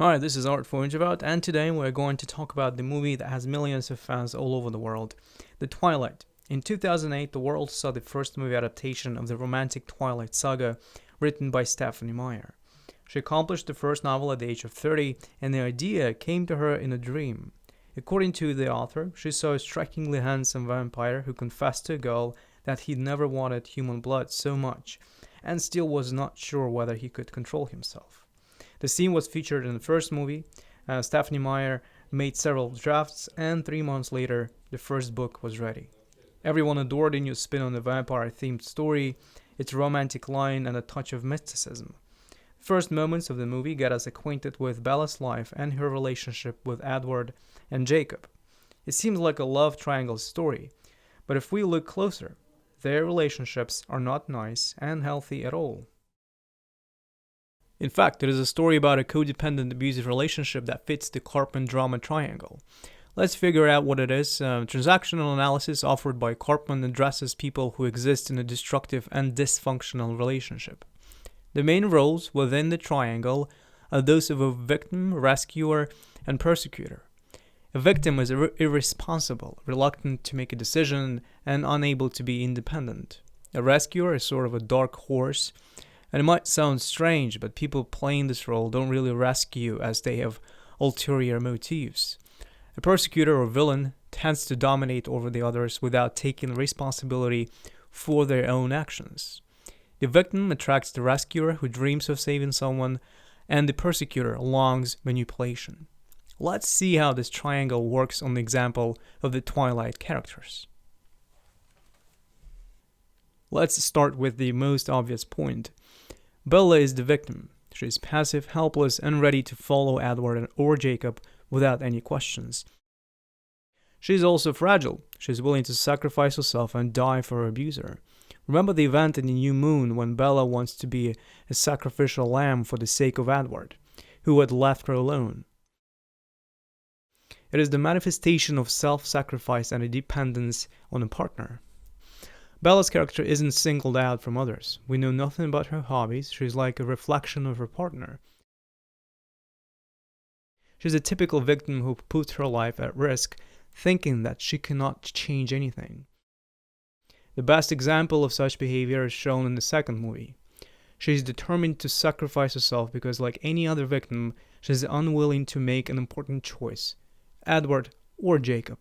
Hi, this is Art for Introvert, and today we're going to talk about the movie that has millions of fans all over the world, The Twilight. In 2008, the world saw the first movie adaptation of the romantic Twilight saga, written by Stephenie Meyer. She accomplished the first novel at the age of 30, and the idea came to her in a dream. According to the author, she saw a strikingly handsome vampire who confessed to a girl that he'd never wanted human blood so much, and still was not sure whether he could control himself. The scene was featured in the first movie. Stephenie Meyer made several drafts, and 3 months later, the first book was ready. Everyone adored the new spin on the vampire-themed story, its romantic line, and a touch of mysticism. The first moments of the movie get us acquainted with Bella's life and her relationship with Edward and Jacob. It seems like a love triangle story, but if we look closer, their relationships are not nice and healthy at all. In fact, it is a story about a codependent abusive relationship that fits the Karpman drama triangle. Let's figure out what it is. Transactional analysis offered by Karpman addresses people who exist in a destructive and dysfunctional relationship. The main roles within the triangle are those of a victim, rescuer, and persecutor. A victim is irresponsible, reluctant to make a decision, and unable to be independent. A rescuer is sort of a dark horse. And it might sound strange, but people playing this role don't really rescue as they have ulterior motives. A persecutor or villain tends to dominate over the others without taking responsibility for their own actions. The victim attracts the rescuer who dreams of saving someone, and the persecutor longs manipulation. Let's see how this triangle works on the example of the Twilight characters. Let's start with the most obvious point. Bella is the victim. She is passive, helpless, and ready to follow Edward or Jacob without any questions. She is also fragile. She is willing to sacrifice herself and die for her abuser. Remember the event in the New Moon when Bella wants to be a sacrificial lamb for the sake of Edward, who had left her alone. It is the manifestation of self-sacrifice and a dependence on a partner. Bella's character isn't singled out from others. We know nothing about her hobbies. She's like a reflection of her partner. She's a typical victim who puts her life at risk, thinking that she cannot change anything. The best example of such behavior is shown in the second movie. She's determined to sacrifice herself because, like any other victim, she's unwilling to make an important choice: Edward or Jacob.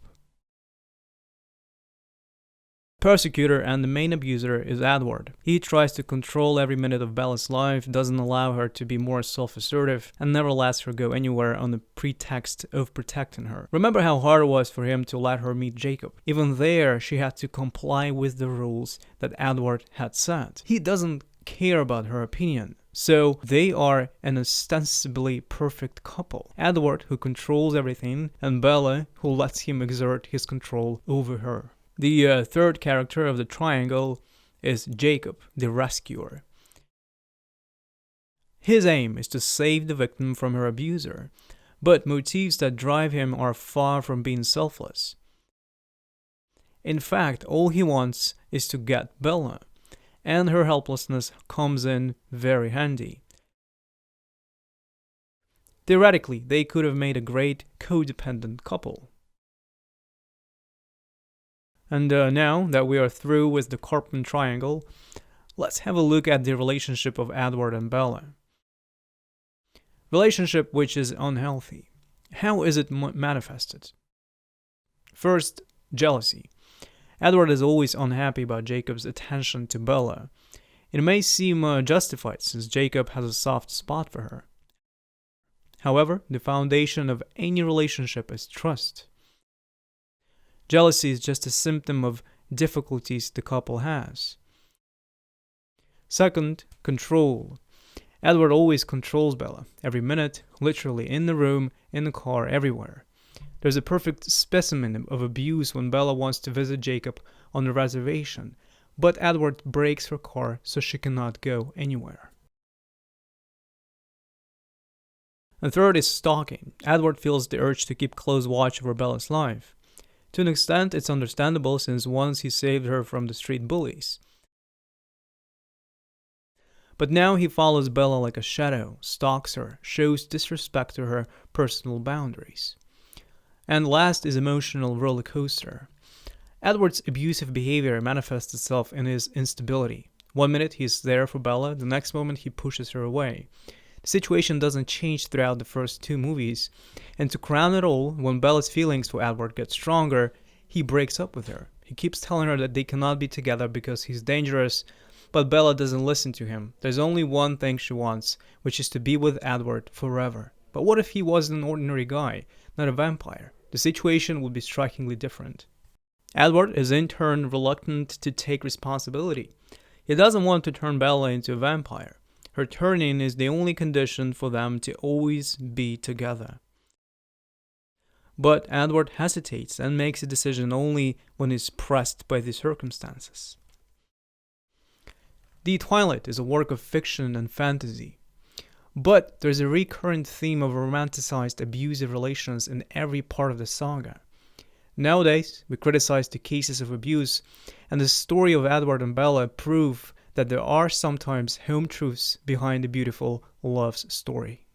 Persecutor and the main abuser is Edward. He tries to control every minute of Bella's life, doesn't allow her to be more self-assertive, and never lets her go anywhere on the pretext of protecting her. Remember how hard it was for him to let her meet Jacob. Even there, she had to comply with the rules that Edward had set. He doesn't care about her opinion. So they are an ostensibly perfect couple. Edward, who controls everything, and Bella, who lets him exert his control over her. The third character of the triangle is Jacob, the rescuer. His aim is to save the victim from her abuser, but motives that drive him are far from being selfless. In fact, all he wants is to get Bella, and her helplessness comes in very handy. Theoretically, they could have made a great codependent couple. And now that we are through with the Karpman triangle, let's have a look at the relationship of Edward and Bella. Relationship which is unhealthy. How is it manifested? First, jealousy. Edward is always unhappy about Jacob's attention to Bella. It may seem justified since Jacob has a soft spot for her. However, the foundation of any relationship is trust. Jealousy is just a symptom of difficulties the couple has. Second, control. Edward always controls Bella, every minute, literally in the room, in the car, everywhere. There's a perfect specimen of abuse when Bella wants to visit Jacob on the reservation, but Edward breaks her car so she cannot go anywhere. And third is stalking. Edward feels the urge to keep close watch over Bella's life. To an extent, it's understandable since once he saved her from the street bullies. But now he follows Bella like a shadow, stalks her, shows disrespect to her personal boundaries. And last is emotional roller coaster. Edward's abusive behavior manifests itself in his instability. One minute he's there for Bella, the next moment he pushes her away. The situation doesn't change throughout the first two movies, and to crown it all, when Bella's feelings for Edward get stronger, he breaks up with her. He keeps telling her that they cannot be together because he's dangerous, but Bella doesn't listen to him. There's only one thing she wants, which is to be with Edward forever. But what if he was an ordinary guy, not a vampire? The situation would be strikingly different. Edward is in turn reluctant to take responsibility. He doesn't want to turn Bella into a vampire. Her turning is the only condition for them to always be together. But Edward hesitates and makes a decision only when he's pressed by the circumstances. The Twilight is a work of fiction and fantasy. But there's a recurrent theme of romanticized abusive relations in every part of the saga. Nowadays, we criticize the cases of abuse, and the story of Edward and Bella prove that there are sometimes home truths behind the beautiful love story.